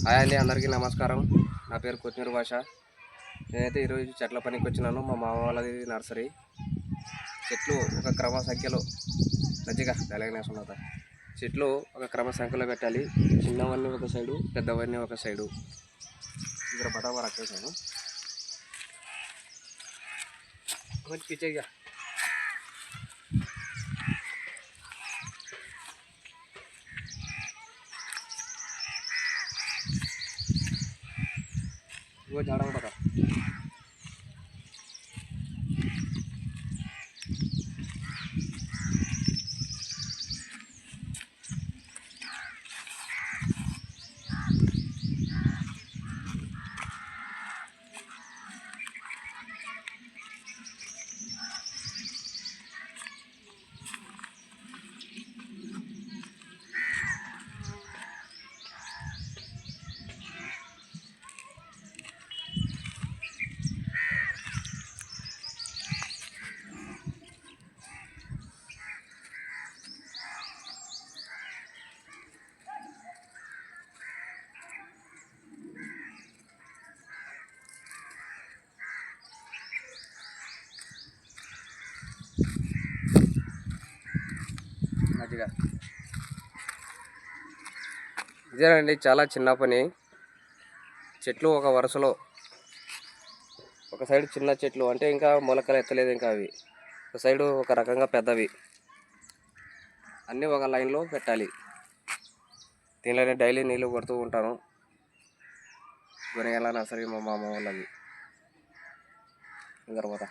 Hi అండి, అందరికీ నమస్కారం. నా పేరు కొత్తిమీర భాష. నేనైతే ఈరోజు చెట్ల పనికి వచ్చినాను. మా మామ వాళ్ళది నర్సరీ. చెట్లు ఒక క్రమ సంఖ్యలో చెట్లు ఒక క్రమ సంఖ్యలో పెట్టాలి. చిన్నవన్నీ ఒక సైడు, పెద్దవన్నీ ఒక సైడు. ఇక్కడ బటాబా రక్కేసాను మంచి పిచ్చేగా. वो झाड़ा बता మజ్జిగ. ఇదేనండి చాలా చిన్న పని. చెట్లు ఒక వరుసలో ఒక సైడ్ చిన్న చెట్లు అంటే ఇంకా మొలకలు ఎత్తలేదు, ఇంకా అవి ఒక సైడు ఒక రకంగా పెద్దవి అన్నీ ఒక లైన్లో పెట్టాలి. దీనిలోనే డైలీ నీళ్ళు కొడుతూ ఉంటాను. గొనెగల నర్సరీ మా మామ వాళ్ళది. తర్వాత